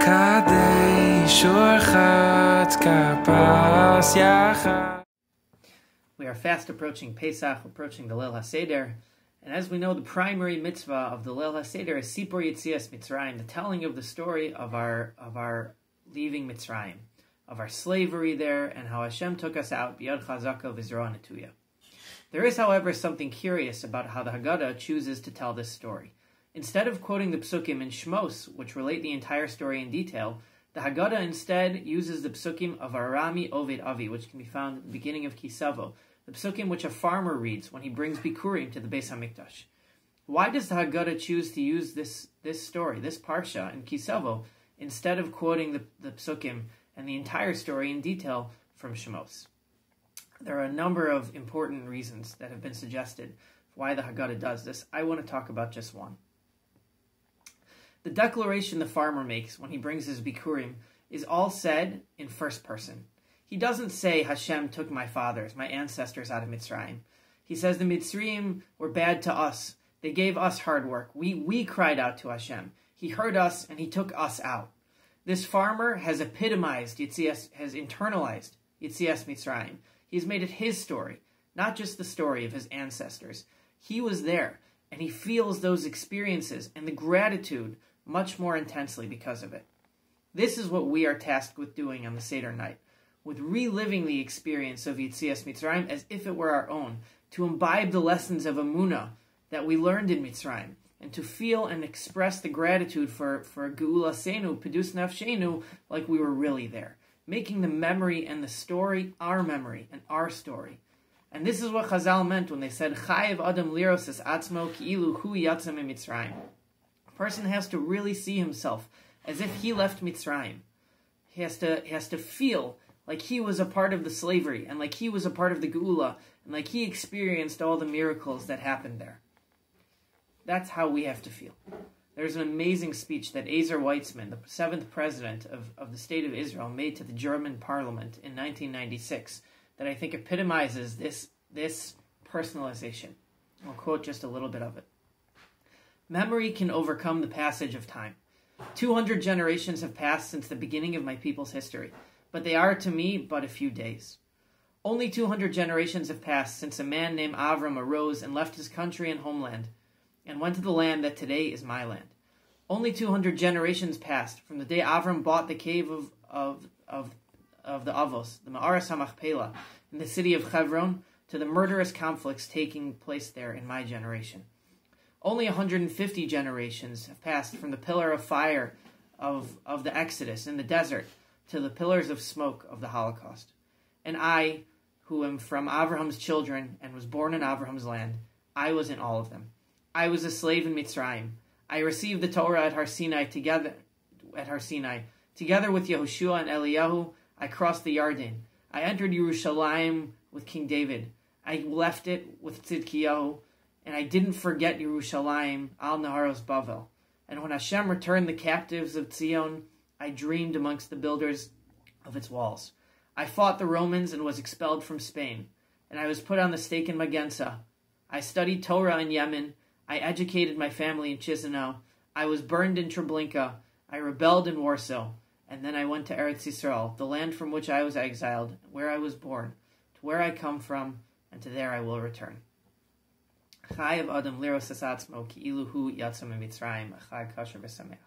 We are fast approaching Pesach, approaching the Leil HaSeder, and as we know, the primary mitzvah of the Leil HaSeder is Sipur Yetzias Mitzrayim, the telling of the story of our leaving Mitzrayim, of our slavery there, and how Hashem took us out, B'yad Chazaka V'Zroa Netuya. There is, however, something curious about how the Haggadah chooses to tell this story. Instead of quoting the Psukim in Shmos, which relate the entire story in detail, the Haggadah instead uses the Psukim of Arami Oved Avi, which can be found at the beginning of Kisavo, the Psukim which a farmer reads when he brings Bikurim to the Beis HaMikdash. Why does the Haggadah choose to use this story, this Parsha in Kisavo, instead of quoting the Psukim and the entire story in detail from Shmos? There are a number of important reasons that have been suggested why the Haggadah does this. I want to talk about just one. The declaration the farmer makes when he brings his Bikurim is all said in first person. He doesn't say, Hashem took my fathers, my ancestors out of Mitzrayim. He says the Mitzrayim were bad to us. They gave us hard work. We cried out to Hashem. He heard us and he took us out. This farmer has epitomized Yetzias, has internalized Yetzias Mitzrayim. He's made it his story, not just the story of his ancestors. He was there, and he feels those experiences and the gratitude much more intensely because of it. This is what we are tasked with doing on the Seder night, with reliving the experience of Yetzias Mitzrayim as if it were our own, to imbibe the lessons of Emunah that we learned in Mitzrayim, and to feel and express the gratitude for Geula Senu, Pedus Nafshenu, like we were really there, making the memory and the story our memory and our story. And this is what Chazal meant when they said, Chayev Adam Liros es Atzmo Ki'ilu Hu Yatzah Mitzrayim. A person has to really see himself as if he left Mitzrayim. He has to feel like he was a part of the slavery, and like he was a part of the Geula, and like he experienced all the miracles that happened there. That's how we have to feel. There's an amazing speech that Ezer Weitzman, the 7th president of the State of Israel, made to the German parliament in 1996 that I think epitomizes this personalization. I'll quote just a little bit of it. Memory can overcome the passage of time. 200 generations have passed since the beginning of my people's history, but they are to me but a few days. Only 200 generations have passed since a man named Avram arose and left his country and homeland, and went to the land that today is my land. Only 200 generations passed from the day Avram bought the cave of the Avos, the Ma'aras HaMachpelah, in the city of Hebron, to the murderous conflicts taking place there in my generation. Only 150 generations have passed from the pillar of fire of the Exodus in the desert to the pillars of smoke of the Holocaust. And I, who am from Abraham's children and was born in Abraham's land, I was in all of them. I was a slave in Mitzrayim. I received the Torah at Har Sinai together with Yehoshua and Eliyahu. I crossed the Yarden. I entered Yerushalayim with King David. I left it with Tzidkiyahu, and I didn't forget Yerushalayim al Naharos Bavel. And when Hashem returned the captives of Zion, I dreamed amongst the builders of its walls. I fought the Romans and was expelled from Spain, and I was put on the stake in Magensa. I studied Torah in Yemen. I educated my family in Chisinau. I was burned in Treblinka. I rebelled in Warsaw. And then I went to Eretz Yisrael, the land from which I was exiled, where I was born, to where I come from, and to there I will return. Chayev Adam Liros es Atzmo Ki'ilu Hu Yatzah Mitzrayim, Chag Kasher V'Sameach.